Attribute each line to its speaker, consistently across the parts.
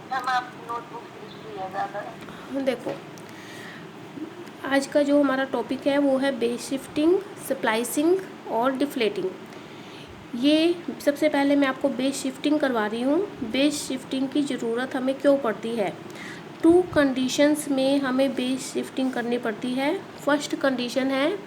Speaker 1: Ma'am आप notebook लीजिए ज़्यादा।
Speaker 2: देखो, आज का जो हमारा टॉपिक है वो है बेस शिफ्टिंग, स्प्लाइसिंग और डिफ्लेटिंग। ये सबसे पहले मैं आपको बेस शिफ्टिंग करवा रही हूँ। बेस शिफ्टिंग की ज़रूरत हमें क्यों पड़ती है? टू कंडीशंस में हमें बेस शिफ्टिंग करनी पड़ती है। फर्स्ट कंडीशन है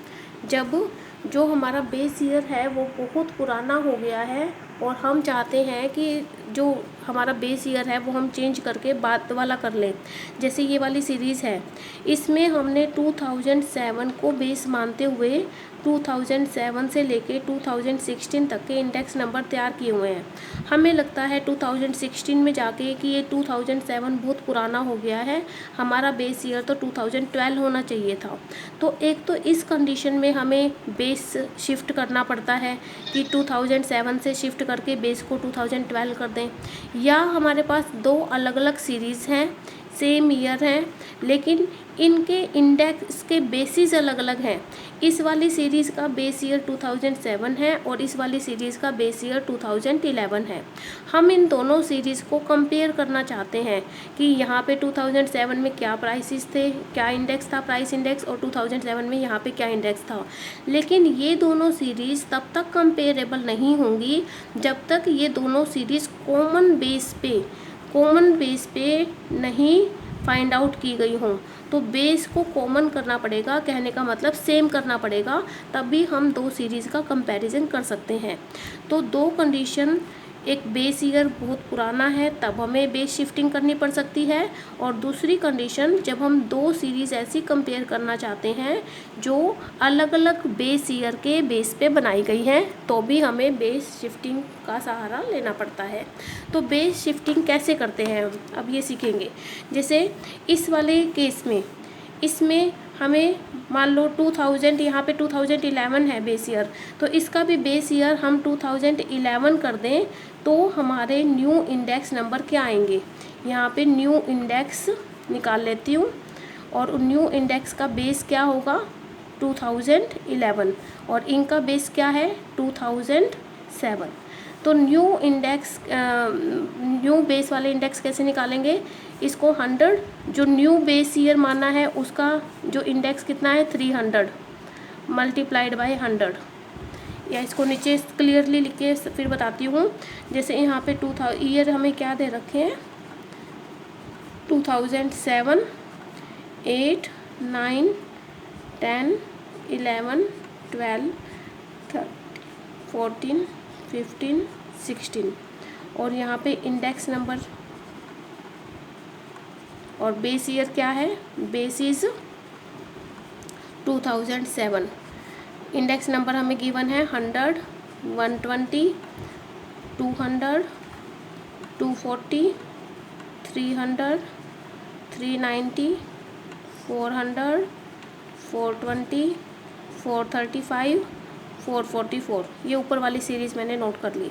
Speaker 2: जब जो हमारा बेस ईयर है वो बहुत पुराना हो गया है और हम चाहते हैं कि जो हमारा बेस ईयर है वो हम चेंज करके बाद वाला कर लें। जैसे ये वाली सीरीज़ है, इसमें हमने 2007 को बेस मानते हुए 2007 से लेके 2016 तक के इंडेक्स नंबर तैयार किए हुए हैं। हमें लगता है 2016 में जाके कि ये 2007 बहुत पुराना हो गया है, हमारा बेस ईयर तो 2012 होना चाहिए था। तो एक तो इस कंडीशन में हमें बेस शिफ्ट करना पड़ता है कि 2007 से शिफ्ट करके बेस को 2012 कर दें, या हमारे पास दो अलग अलग सीरीज़ हैं, सेम ईयर हैं, लेकिन इनके इंडेक्स के बेसिस अलग अलग हैं। इस वाली सीरीज़ का बेस ईयर 2007 है और इस वाली सीरीज़ का बेस ईयर 2011 है। हम इन दोनों सीरीज़ को कंपेयर करना चाहते हैं कि यहाँ पे 2007 में क्या प्राइसेस थे, क्या इंडेक्स था, प्राइस इंडेक्स, और 2007 में यहाँ पे क्या इंडेक्स था। लेकिन ये दोनों सीरीज़ तब तक कंपेरेबल नहीं होंगी जब तक ये दोनों सीरीज़ कॉमन बेस पे नहीं फाइंड आउट की गई हों। तो बेस को कॉमन करना पड़ेगा, कहने का मतलब सेम करना पड़ेगा, तभी हम दो सीरीज़ का कंपैरिजन कर सकते हैं। तो दो कंडीशन, एक बेस ईयर बहुत पुराना है तब हमें बेस शिफ्टिंग करनी पड़ सकती है, और दूसरी कंडीशन जब हम दो सीरीज़ ऐसी कंपेयर करना चाहते हैं जो अलग अलग बेस ईयर के बेस पे बनाई गई हैं, तो भी हमें बेस शिफ्टिंग का सहारा लेना पड़ता है। तो बेस शिफ्टिंग कैसे करते हैं हम, अब ये सीखेंगे। जैसे इस वाले केस में, इसमें हमें मान लो 2000, यहाँ पे 2011 है बेस ईयर, तो इसका भी बेस ईयर हम 2011 कर दें तो हमारे न्यू इंडेक्स नंबर क्या आएंगे। यहाँ पे न्यू इंडेक्स निकाल लेती हूँ, और न्यू इंडेक्स का बेस क्या होगा 2011, और इनका बेस क्या है 2007। तो न्यू बेस वाले इंडेक्स कैसे निकालेंगे? इसको 100, जो न्यू बेस ईयर माना है उसका जो इंडेक्स कितना है 300, मल्टीप्लाइड बाय 100। या इसको नीचे क्लियरली लिख के फिर बताती हूँ। जैसे यहाँ पे 2000 ईयर हमें क्या दे रखे हैं, 2007, 8, 9, 10, 11, 12, 13, 14, 15, 16, और यहाँ पे इंडेक्स नंबर और बेस ईयर क्या है, बेस इज़ 2007। इंडेक्स नंबर हमें गिवन है 100, 120, 200, 240, 300, 390, 400, 420, 435, 444। ये ऊपर वाली सीरीज़ मैंने नोट कर ली।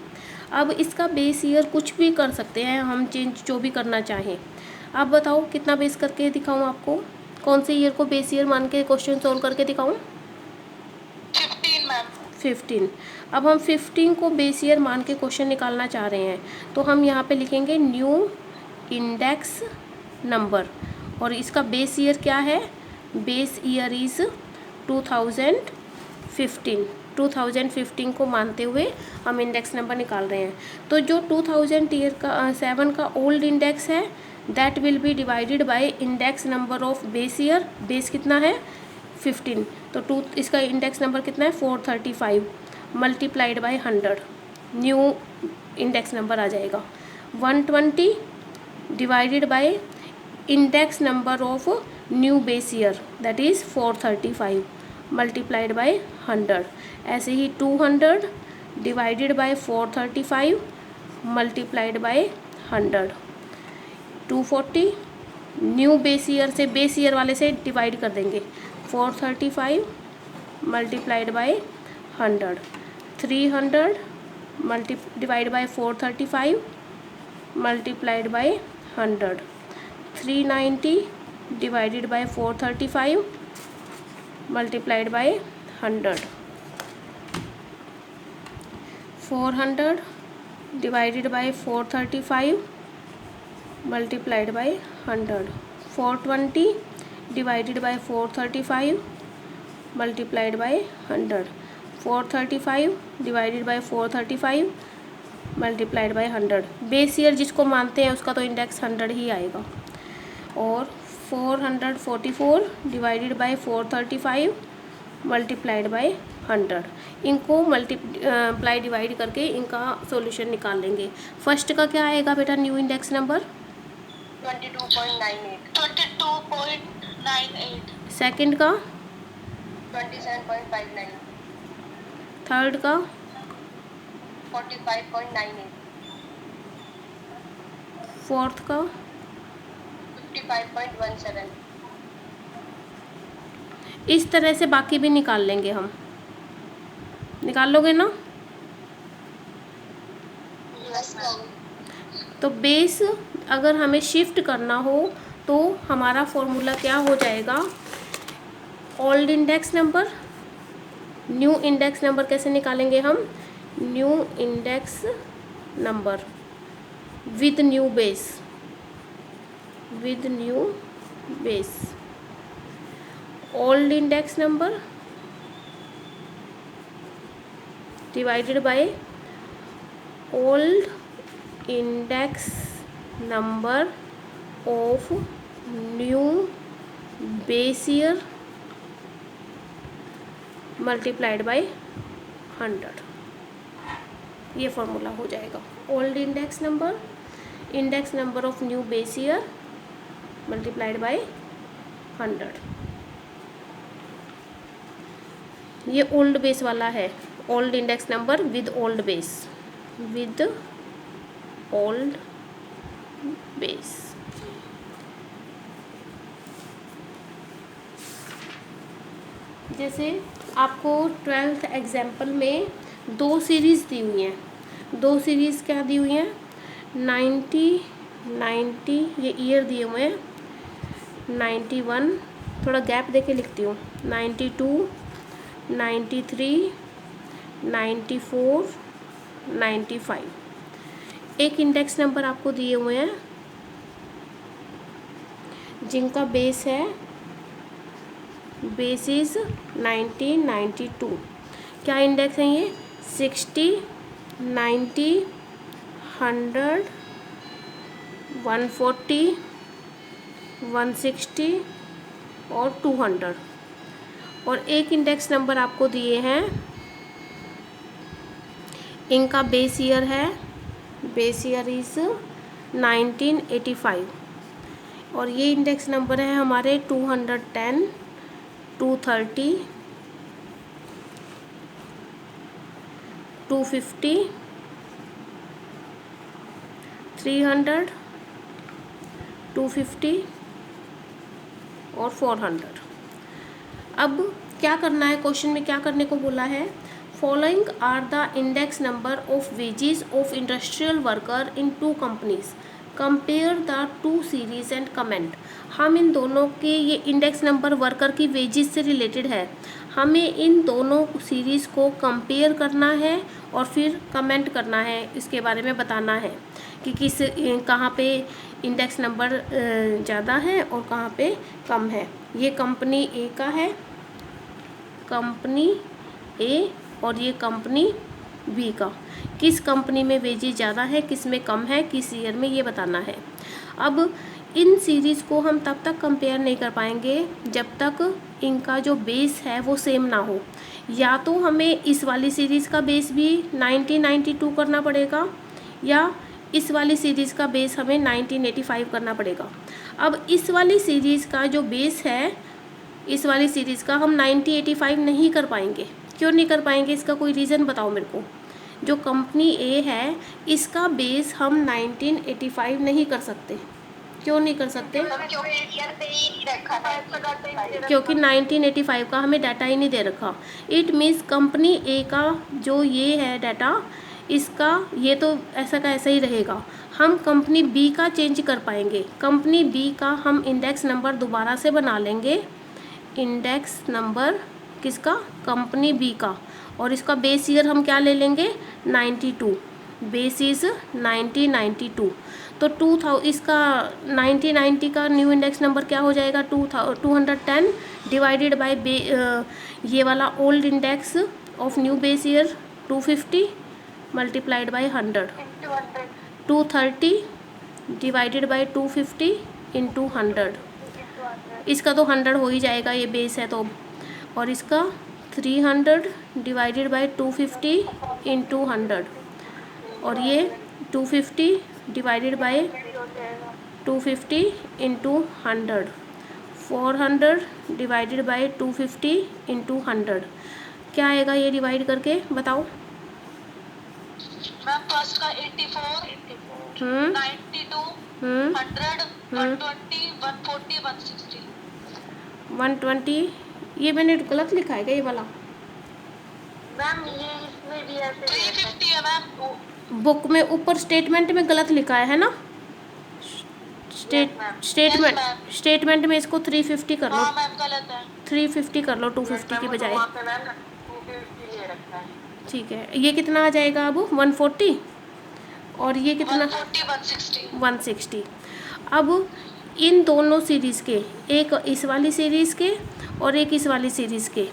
Speaker 2: अब इसका बेस ईयर कुछ भी कर सकते हैं हम, चेंज जो भी करना चाहें। आप बताओ कितना बेस करके दिखाऊं आपको, कौन से ईयर को बेस ईयर मान के क्वेश्चन सोल्व करके दिखाऊं?
Speaker 1: 15 मैम।
Speaker 2: 15। अब हम 15 को बेस ईयर मान के क्वेश्चन निकालना चाह रहे हैं, तो हम यहाँ पे लिखेंगे न्यू इंडेक्स नंबर, और इसका बेस ईयर क्या है, बेस ईयर इज़ 2015। 2015 को मानते हुए हम इंडेक्स नंबर निकाल रहे हैं। तो जो 2007 का ओल्ड इंडेक्स है that will be divided by index number of base year. Base कितना है 15, तो इसका इंडेक्स नंबर कितना है 435, multiplied by 100, new index number आ जाएगा। 120 divided by index number of new base year that is 435, multiplied by 100। ऐसे ही 200 divided by 435, multiplied by 100। 240 new base year से, बेस ईयर वाले से डिवाइड कर देंगे, 435 multiplied by 100। 300 divide by 435 multiplied by 100। 390 divided by 435 multiplied by 100। 400 divided by 435 multiplied by 100, 420 divided by 435 multiplied by 100, 435 divided by 435 multiplied by 100। Base year जिसको मानते हैं उसका तो इंडेक्स 100 ही आएगा। और 444 डिवाइडेड बाय 435 मल्टीप्लाइड बाय 100। इनको मल्टीप्लाई डिवाइड करके इनका सॉल्यूशन निकाल लेंगे। फर्स्ट का क्या आएगा बेटा न्यू इंडेक्स नंबर?
Speaker 1: 22.98।
Speaker 2: सेकंड का?
Speaker 1: 27.59।
Speaker 2: थर्ड का?
Speaker 1: 45.98।
Speaker 2: फोर्थ का?
Speaker 1: 55.17।
Speaker 2: इस तरह से बाकी भी निकाल लेंगे हम। निकाल लोगे ना?
Speaker 1: Yes ma'am.
Speaker 2: तो बेस अगर हमें शिफ्ट करना हो तो हमारा फॉर्मूला क्या हो जाएगा? Old index number, new index number कैसे निकालेंगे हम? New index number with new base, with new base. Old index number divided by old index number of new base year multiplied by 100। ये फॉर्मूला हो जाएगा। Old index number of new base year multiplied by 100। ये old base वाला है, old index number with old base, with old base. जैसे आपको 12th example में 2 series दी हुई हैं। 2 सीरीज़ क्या दी हुई हैं? 90 ये ईयर दिए हुए हैं, 91 थोड़ा गैप देके लिखती हूँ, 92 93 94 95। एक इंडेक्स नंबर आपको दिए हुए हैं जिनका बेस है, बेस इज़ 1992। क्या इंडेक्स है ये? 60 90 100 140 160 और 200। और एक इंडेक्स नंबर आपको दिए हैं, इनका बेस ईयर है, बेस ईयर इज़ 1985। और ये इंडेक्स नंबर है हमारे 210 230 250 300 250 और 400। अब क्या करना है, क्वेश्चन में क्या करने को बोला है? Following are the index number of wages of industrial worker in 2 companies, compare the 2 series and comment. हम इन दोनों के, ये इंडेक्स नंबर वर्कर की वेजेस से रिलेटेड है, हमें इन दोनों सीरीज़ को कंपेयर करना है और फिर कमेंट करना है, इसके बारे में बताना है कि कहाँ पे इंडेक्स नंबर ज़्यादा है और कहाँ पे कम है। ये कंपनी ए का है, कंपनी ए, और ये कंपनी बी का। किस कंपनी में वेजेस ज़्यादा है, किस में कम है, किस ईयर में, ये बताना है। अब इन सीरीज़ को हम तब तक कंपेयर नहीं कर पाएंगे जब तक इनका जो बेस है वो सेम ना हो। या तो हमें इस वाली सीरीज़ का बेस भी 1992 करना पड़ेगा, या इस वाली सीरीज़ का बेस हमें 1985 करना पड़ेगा। अब इस वाली सीरीज़ का जो बेस है, इस वाली सीरीज़ का हम 1985 नहीं कर पाएंगे। क्यों नहीं कर पाएंगे? इसका कोई रीज़न बताओ मेरे को। जो कंपनी ए है इसका बेस हम 1985 नहीं कर सकते। क्यों नहीं कर सकते? क्योंकि 1985 का हमें डाटा ही नहीं दे रखा। इट मीन्स कंपनी ए का जो ये है डाटा, इसका ये तो ऐसा का ऐसा ही रहेगा। हम कंपनी बी का चेंज कर पाएंगे। कंपनी बी का हम इंडेक्स नंबर दोबारा से बना लेंगे। इंडेक्स नंबर किसका? कंपनी बी का। और इसका बेस ईयर हम क्या ले लेंगे? 92। Base is 1992। तो 2000 इसका 1990 का न्यू इंडेक्स नंबर क्या हो जाएगा, 210 डिवाइडेड बाय ये वाला old index of new base year 250 multiplied by 100,
Speaker 1: into 100
Speaker 2: 230 divided by 250 into 100।
Speaker 1: into 100
Speaker 2: इसका तो 100 हो ही जाएगा, ये बेस है तो। और इसका 300 डिवाइडेड बाय 250 इंटू 100, और ये 250 डिवाइडेड बाय
Speaker 1: हो जाएगा
Speaker 2: 250 इंटू 100, 400 डिवाइडेड बाय 250 इंटू 100। क्या आएगा ये डिवाइड करके बताओ।
Speaker 1: मैम फर्स्ट का 84 92 100 120 140 160
Speaker 2: 120, ये मैंने गलत लिखा है क्या ये वाला।
Speaker 1: मैम ये इसमें भी ऐसे 350 है मैम।
Speaker 2: बुक में ऊपर स्टेटमेंट में गलत लिखा है ना।
Speaker 1: Yes, ma'am.
Speaker 2: Statement
Speaker 1: Yes, ma'am.
Speaker 2: Statement में इसको 350 कर लो,
Speaker 1: हाँ मैम गलत है
Speaker 2: 350 कर लो 250 की बजाय।
Speaker 1: वहाँ पे मैम 250 ले रखा है।
Speaker 2: ठीक है, ये कितना आ जाएगा अब 140, और ये कितना
Speaker 1: 140 160
Speaker 2: 160। अब इन दोनों सीरीज़ के, एक इस वाली सीरीज़ के और एक इस वाली सीरीज़ के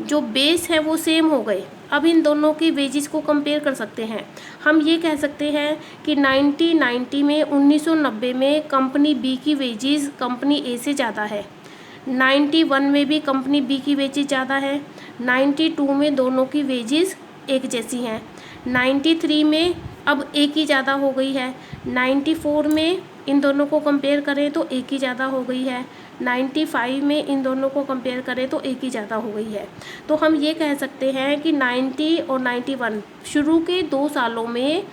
Speaker 2: जो बेस है वो सेम हो गए। अब इन दोनों की वेजेस को कंपेयर कर सकते हैं। हम ये कह सकते हैं कि 1990 में 1990 में कंपनी बी की वेजेस कंपनी ए से ज़्यादा है, 91 में भी कंपनी बी की वेजेस ज़्यादा है, 92 में दोनों की वेजेस एक जैसी हैं, 93 में अब एक ही ज़्यादा हो गई है, 94 में इन दोनों को कंपेयर करें तो एक ही ज़्यादा हो गई है, 95 में इन दोनों को कंपेयर करें तो एक ही ज़्यादा हो गई है। तो हम ये कह सकते हैं कि 90 और 91 शुरू के 2 सालों में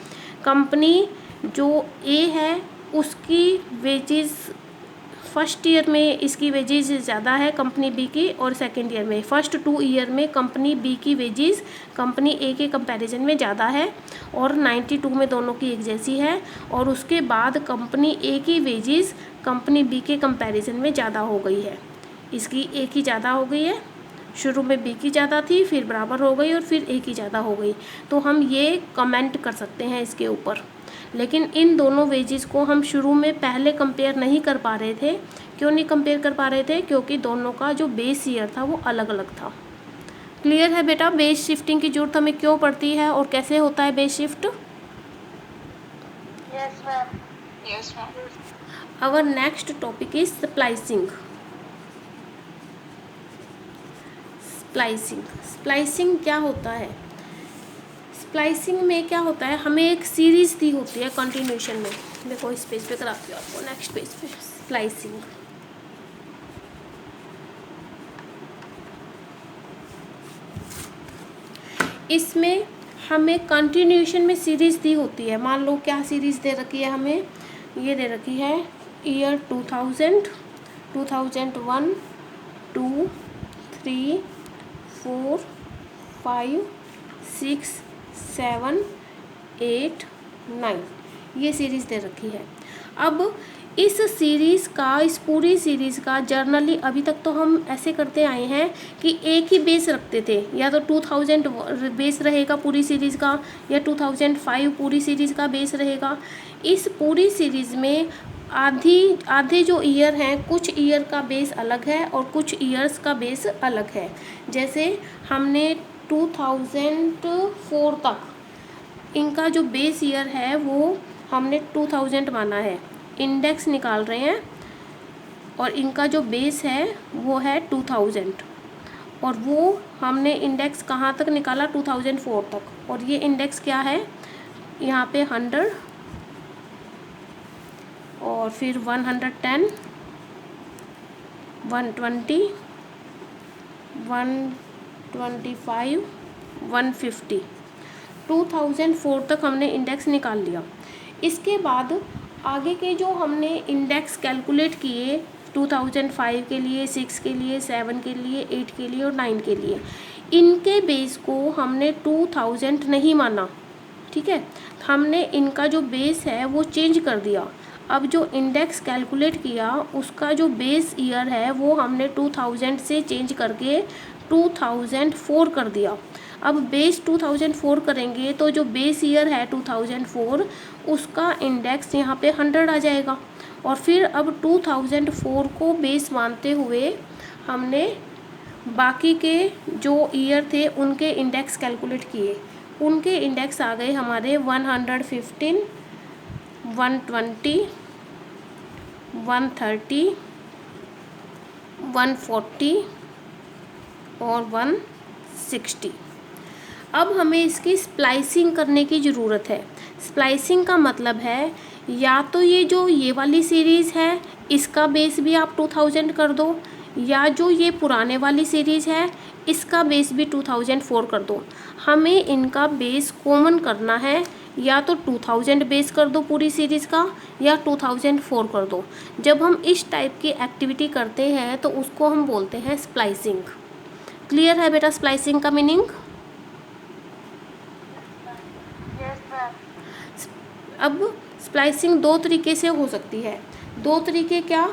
Speaker 2: कंपनी जो ए है उसकी वेजेस फर्स्ट ईयर में इसकी वेजेस ज़्यादा है कंपनी बी की, और सेकेंड ईयर में फर्स्ट 2 ईयर में कंपनी बी की वेजेस कंपनी ए के कंपैरिजन में ज़्यादा है, और 92 में दोनों की एक जैसी है, और उसके बाद कंपनी ए की वेजेस कंपनी बी के कंपैरिजन में ज़्यादा हो गई है। इसकी ए की ज़्यादा हो गई है, शुरू में बी की ज़्यादा थी, फिर बराबर हो गई और फिर ए की ज़्यादा हो गई। तो हम ये कमेंट कर सकते हैं इसके ऊपर। लेकिन इन दोनों वेजेस को हम शुरू में पहले कंपेयर नहीं कर पा रहे थे। क्यों नहीं कंपेयर कर पा रहे थे? क्योंकि दोनों का जो बेस ईयर था वो अलग अलग था। क्लियर है बेटा बेस शिफ्टिंग की जरूरत हमें क्यों पड़ती है और कैसे होता है base shift?
Speaker 1: Yes ma'am
Speaker 2: our next topic is splicing. Splicing क्या होता है? स्प्लाइसिंग में क्या होता है, हमें एक सीरीज़ दी होती है कंटिन्यूशन में। देखो इस पेज पे कराती हूँ आपको, नेक्स्ट पेज पे स्प्लाइसिंग। इसमें हमें कंटिन्यूशन में सीरीज़ दी होती है। मान लो क्या सीरीज़ दे रखी है हमें, ये दे रखी है ईयर 2000, 2001, 2, 3, 4, 5, 6, 7, 8, 9, ये सीरीज़ दे रखी है। अब इस सीरीज़ का, इस पूरी सीरीज़ का जर्नली अभी तक तो हम ऐसे करते आए हैं कि एक ही बेस रखते थे, या तो 2000 बेस रहेगा पूरी सीरीज़ का, या 2005 पूरी सीरीज़ का बेस रहेगा। इस पूरी सीरीज़ में आधे जो ईयर हैं, कुछ ईयर का बेस अलग है और कुछ ईयर्स का बेस अलग है। जैसे हमने 2004 तक इनका जो बेस ईयर है वो हमने 2000 माना है, इंडेक्स निकाल रहे हैं, और इनका जो बेस है वो है 2000, और वो हमने इंडेक्स कहाँ तक निकाला 2004 तक, और ये इंडेक्स क्या है यहाँ पे 100, और फिर 110, 120, 125, 150, 2004 तक हमने इंडेक्स निकाल लिया। इसके बाद आगे के जो हमने इंडेक्स कैलकुलेट किए 2005 के लिए, 6 के लिए, 7 के लिए, 8 के लिए और 9 के लिए, इनके बेस को हमने 2000 नहीं माना, ठीक है। हमने इनका जो बेस है वो चेंज कर दिया। अब जो इंडेक्स कैलकुलेट किया उसका जो बेस ईयर है वो हमने 2000 से चेंज करके 2004 कर दिया। अब बेस 2004 करेंगे तो जो बेस ईयर है 2004 उसका इंडेक्स यहाँ पे 100 आ जाएगा। और फिर अब 2004 को बेस मानते हुए हमने बाकी के जो ईयर थे उनके इंडेक्स कैलकुलेट किए। उनके इंडेक्स आ गए हमारे 115, 120, 130, 140 और 160। अब हमें इसकी स्प्लाइसिंग करने की ज़रूरत है। स्प्लाइसिंग का मतलब है या तो ये वाली सीरीज़ है इसका बेस भी आप 2000 कर दो, या जो ये पुराने वाली सीरीज़ है इसका बेस भी 2004 कर दो। हमें इनका बेस कॉमन करना है, या तो 2000 बेस कर दो पूरी सीरीज़ का या 2004 कर दो। जब हम इस टाइप की एक्टिविटी करते हैं तो उसको हम बोलते हैं स्प्लाइसिंग। क्लियर है बेटा स्प्लाइसिंग का मीनिंग? अब स्प्लाइसिंग दो तरीके से हो सकती है। दो तरीके क्या?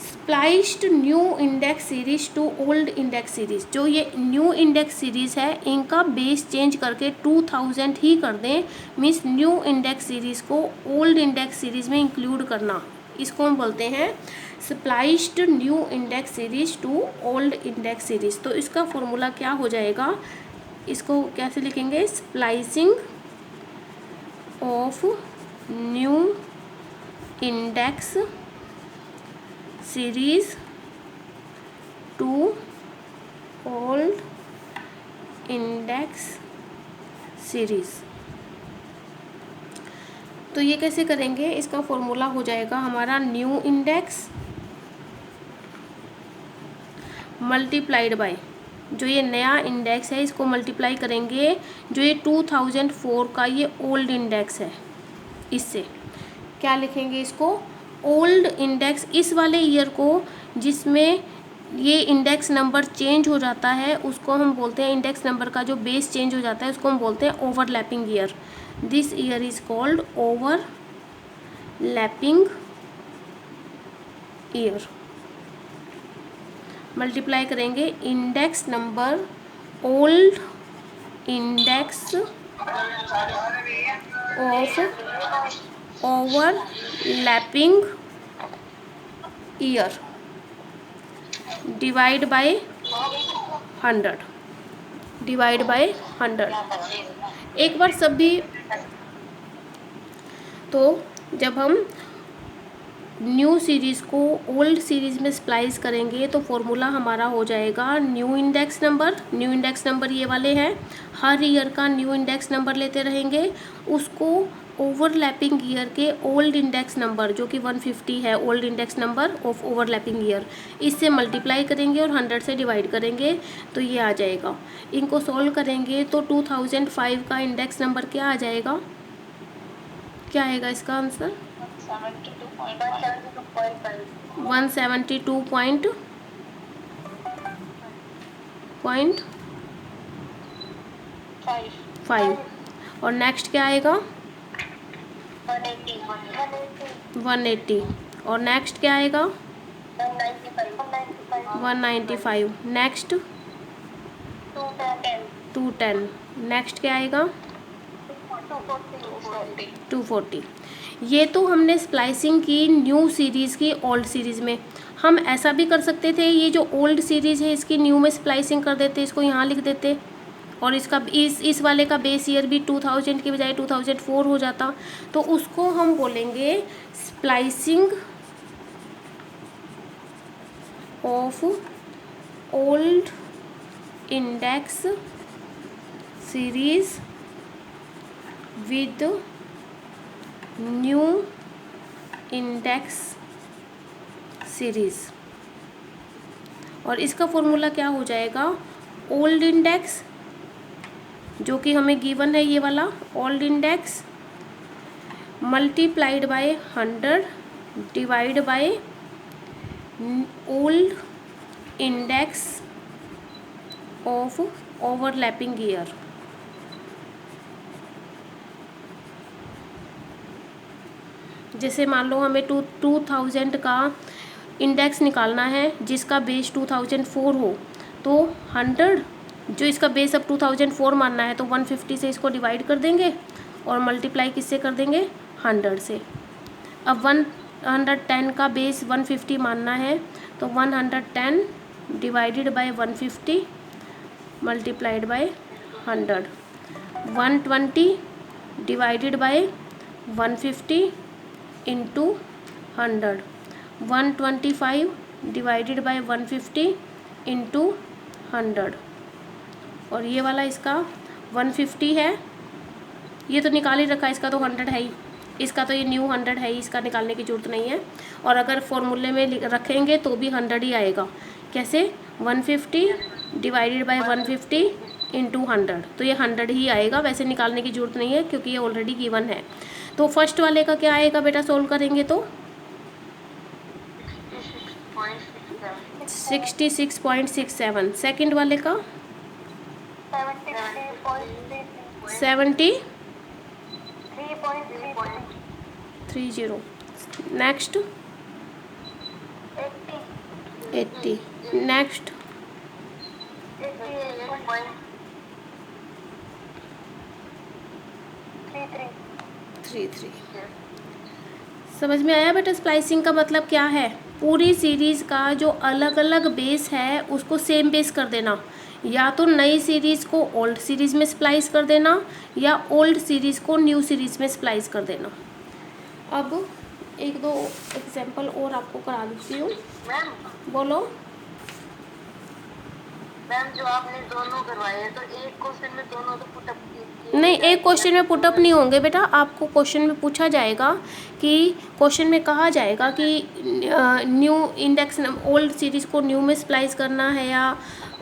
Speaker 2: Spliced new index series to old index series. जो ये न्यू इंडेक्स सीरीज़ है इनका बेस चेंज करके 2000 ही कर दें, मीन्स न्यू इंडेक्स सीरीज़ को ओल्ड इंडेक्स सीरीज़ में इंक्लूड करना, इसको हम बोलते हैं spliced new index series to old index series. तो इसका फॉर्मूला क्या हो जाएगा, इसको कैसे लिखेंगे? Splicing of new index series to old index series. तो ये कैसे करेंगे? इसका फॉर्मूला हो जाएगा हमारा न्यू इंडेक्स मल्टीप्लाइड बाय जो ये नया इंडेक्स है इसको मल्टीप्लाई करेंगे जो ये 2004 का ये ओल्ड इंडेक्स है, इससे क्या लिखेंगे इसको? ओल्ड इंडेक्स, इस वाले ईयर को जिसमें ये इंडेक्स नंबर चेंज हो जाता है उसको हम बोलते हैं, इंडेक्स नंबर का जो बेस चेंज हो जाता है उसको हम बोलते हैं overlapping year. This year is called overlapping year. Multiply करेंगे index number, old index of overlapping year divide by 100, divide by 100। एक बार सब भी, तो जब हम न्यू सीरीज़ को ओल्ड सीरीज़ में स्प्लाइस करेंगे तो फॉर्मूला हमारा हो जाएगा new index number. New index number ये वाले हैं, हर ईयर का न्यू इंडेक्स नंबर लेते रहेंगे, उसको ओवरलैपिंग ईयर के ओल्ड इंडेक्स नंबर जो कि 150 है, old index number of overlapping year, इससे मल्टीप्लाई करेंगे और 100 से डिवाइड करेंगे तो ये आ जाएगा। इनको सॉल्व करेंगे तो 2005 का इंडेक्स नंबर क्या आ जाएगा? क्या आएगा इसका आंसर? 172.5। और नेक्स्ट क्या आएगा? 180। और नेक्स्ट क्या आएगा? 195। नेक्स्ट 210। नेक्स्ट क्या आएगा? 240। ये तो हमने स्प्लाइसिंग की न्यू सीरीज़ की ओल्ड सीरीज़ में। हम ऐसा भी कर सकते थे, ये जो ओल्ड सीरीज़ है इसकी न्यू में स्प्लाइसिंग कर देते, इसको यहाँ लिख देते और इसका इस वाले का बेस ईयर भी 2000 की बजाय 2004 हो जाता। तो उसको हम बोलेंगे splicing of old index series with new index series. और इसका फॉर्मूला क्या हो जाएगा? ओल्ड इंडेक्स जो कि हमें गिवन है ये वाला old index multiplied by 100 divide by old index of overlapping year. जैसे मान लो हमें 2000 का इंडेक्स निकालना है जिसका बेस 2004 हो, तो 100 जो इसका बेस अब 2004 मानना है तो 150 से इसको डिवाइड कर देंगे और मल्टीप्लाई किससे कर देंगे, 100 से। अब 110 का बेस 150 मानना है तो 110 divided by 150 multiplied by 100। 120 divided bye 150 into 100। 125 divided by 150 into 100। और ये वाला इसका 150 है, ये तो निकाल ही रखा है, इसका तो 100 है ही, इसका तो ये न्यू 100 है ही, इसका निकालने की ज़रूरत नहीं है। और अगर फॉर्मूले में रखेंगे तो भी 100 ही आएगा। कैसे, 150 डिवाइडेड बाय 150 इंटू 100, तो ये 100 ही आएगा, वैसे निकालने की ज़रूरत नहीं है क्योंकि ये ऑलरेडी गिवन है। तो फर्स्ट वाले का क्या आएगा बेटा सोल्व करेंगे तो 66.67। सेकंड वाले का 70.30। नेक्स्ट 80। नेक्स्ट 33। समझ में आया बेटा स्प्लाइसिंग का मतलब क्या है? पूरी सीरीज़ का जो अलग अलग बेस है उसको सेम बेस कर देना, या तो नई सीरीज़ को ओल्ड सीरीज़ में स्प्लाइस कर देना या ओल्ड सीरीज़ को न्यू सीरीज़ में स्प्लाइस कर देना। अब एक दो एग्जांपल और आपको करा देती हूँ। बोलो
Speaker 1: मैम, जो आपने दोनों करवाए हैं तो एक क्वेश्चन में दोनों तो पुटअप
Speaker 2: नहीं, एक क्वेश्चन में पुटअप नहीं होंगे बेटा, आपको क्वेश्चन में पूछा जाएगा कि क्वेश्चन में कहा जाएगा कि न्यू इंडेक्स ओल्ड सीरीज़ को न्यू में स्प्लाइस करना है या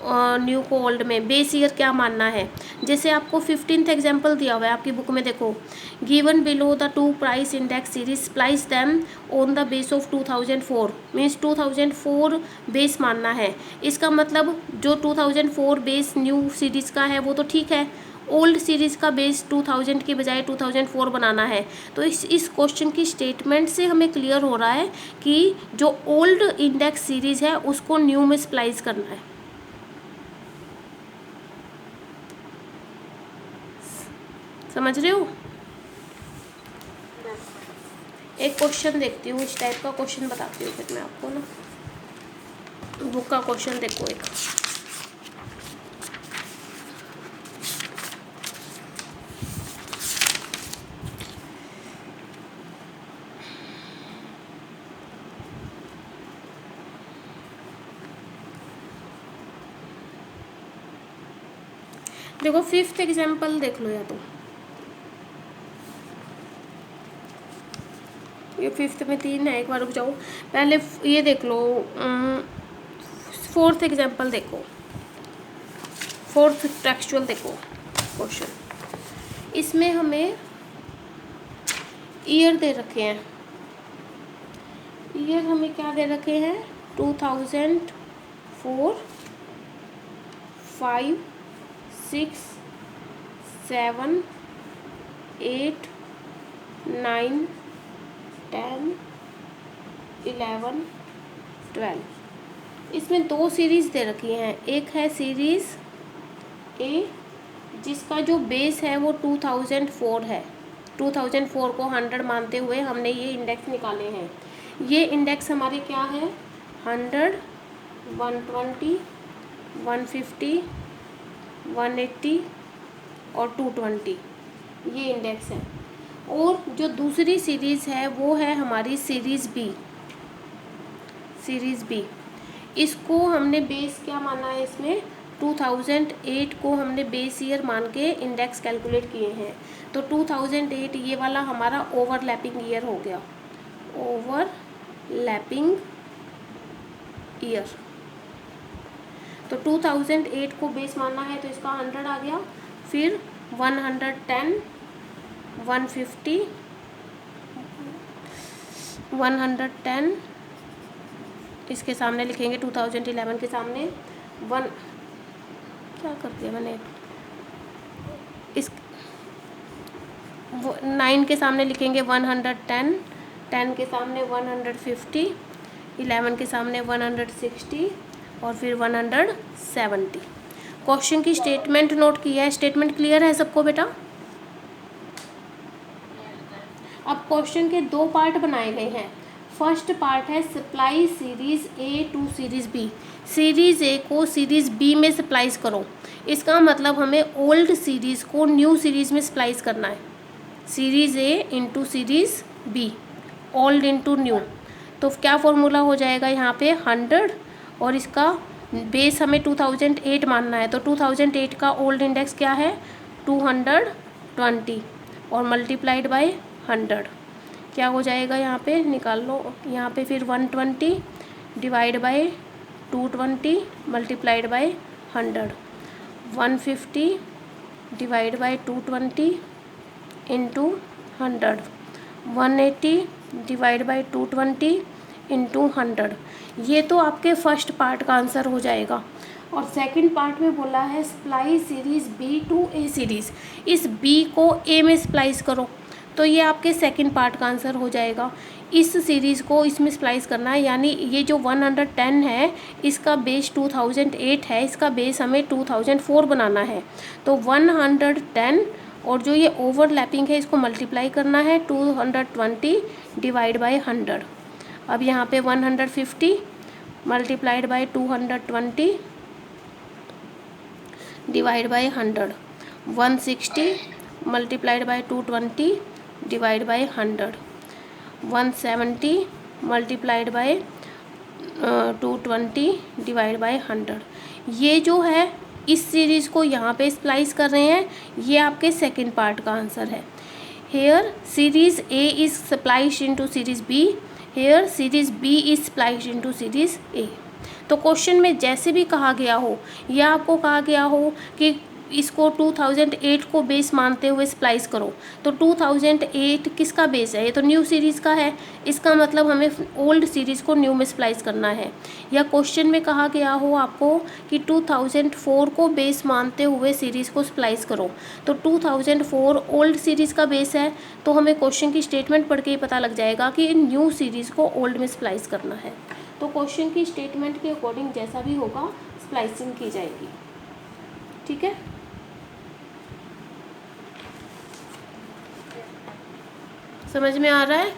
Speaker 2: न्यू को ओल्ड में, बेस ईयर क्या मानना है। जैसे आपको 15th एग्जाम्पल दिया हुआ है आपकी बुक में, देखो given below the two price index series splice them on the base of 2004, means 2004 base मानना है। इसका मतलब जो 2004 बेस न्यू सीरीज़ का है वो तो ठीक है, ओल्ड सीरीज़ का बेस 2000 की बजाय 2004 बनाना है। तो इस क्वेश्चन की स्टेटमेंट से हमें क्लियर हो रहा है कि जो ओल्ड इंडेक्स सीरीज़ है उसको न्यू में स्प्लाइस करना है। समझ रहे हो? एक क्वेश्चन देखती हूँ, इस टाइप का क्वेश्चन बताती हूँ फिर मैं आपको ना। बुक का क्वेश्चन देखो एक, देखो 5th एग्जाम्पल देख लो, या तो ये 5th में 3 है, एक बार रुक जाओ, पहले ये देख लो। 4th एग्जाम्पल देखो, 4th टेक्सचुअल देखो क्वेश्चन। इसमें हमें ईयर दे रखे हैं, ईयर हमें क्या दे रखे हैं, 2004, 5, 6, 7, 8, 9, 10, 11, 12। इसमें दो सीरीज़ दे रखी हैं, एक है सीरीज़ ए जिसका जो बेस है वो 2004 है। 2004 को 100 मानते हुए हमने ये इंडेक्स निकाले हैं। ये इंडेक्स हमारे क्या है, 100, 120, 150, 180 और 220, ये इंडेक्स है। और जो दूसरी सीरीज़ है वो है हमारी सीरीज़ बी। सीरीज़ बी, इसको हमने बेस क्या माना है, इसमें 2008 को हमने बेस ईयर मान के इंडेक्स कैलकुलेट किए हैं। तो 2008 ये वाला हमारा ओवरलैपिंग ईयर हो गया, ओवरलैपिंग ईयर। तो 2008 को बेस मानना है तो इसका 100 आ गया, फिर 110, 150, 110 इसके सामने लिखेंगे, 2011 के सामने क्या कर दिया मैंने, इस 9 के सामने लिखेंगे 110, 10 के सामने 150, 11 के सामने 160 और फिर 170। क्वेश्चन की स्टेटमेंट नोट किया है, स्टेटमेंट क्लियर है सबको बेटा? अब क्वेश्चन के दो पार्ट बनाए गए हैं। फर्स्ट पार्ट है splice series A to series B. Series A को सीरीज़ बी में सप्लाइज करो। इसका मतलब हमें ओल्ड सीरीज़ को न्यू सीरीज़ में सप्लाइज करना है। Series A into series B, old into new. तो क्या फॉर्मूला हो जाएगा यहाँ पे 100, और इसका बेस हमें 2008 मानना है। तो 2008 का ओल्ड इंडेक्स क्या है 220, और मल्टीप्लाइड बाय 100 क्या हो जाएगा यहाँ पे निकाल लो। यहाँ पे फिर 120 divide by 220 multiplied by 100, 150 divide by 220 into 100, 180 divide by 220 into 100। ये तो आपके फर्स्ट पार्ट का आंसर हो जाएगा। और सेकंड पार्ट में बोला है splice series B to A series. इस बी को ए में सप्लाइज करो, तो ये आपके सेकंड पार्ट का आंसर हो जाएगा। इस सीरीज़ को इसमें स्प्लाइस करना है, यानी ये जो 110 है इसका बेस 2008 है, इसका बेस हमें 2004 बनाना है। तो 110 और जो ये ओवरलैपिंग है इसको मल्टीप्लाई करना है 220 डिवाइड बाय 100। अब यहाँ पे 150 multiplied by 220 divide by 100, 160 multiplied by 220 divide by 100, 170 multiplied by 220 divide by 100। ये जो है इस सीरीज़ को यहाँ पे स्प्लाइस कर रहे हैं, ये आपके सेकंड पार्ट का आंसर है। Here series A is spliced into series B, here series B is spliced into series A. तो क्वेश्चन में जैसे भी कहा गया हो, या आपको कहा गया हो कि इसको 2008 को बेस मानते हुए स्प्लाइस करो, तो 2008 किसका बेस है, ये तो न्यू सीरीज़ का है, इसका मतलब हमें ओल्ड सीरीज़ को न्यू में स्प्लाइस करना है। या क्वेश्चन में कहा गया हो आपको कि 2004 को बेस मानते हुए सीरीज़ को स्प्लाइस करो, तो 2004 ओल्ड सीरीज़ का बेस है, तो हमें क्वेश्चन की स्टेटमेंट पढ़ के ही पता लग जाएगा कि न्यू सीरीज़ को ओल्ड में स्प्लाइस करना है। तो क्वेश्चन की स्टेटमेंट के अकॉर्डिंग जैसा भी होगा स्प्लाइसिंग की जाएगी। ठीक है, समझ में आ रहा है?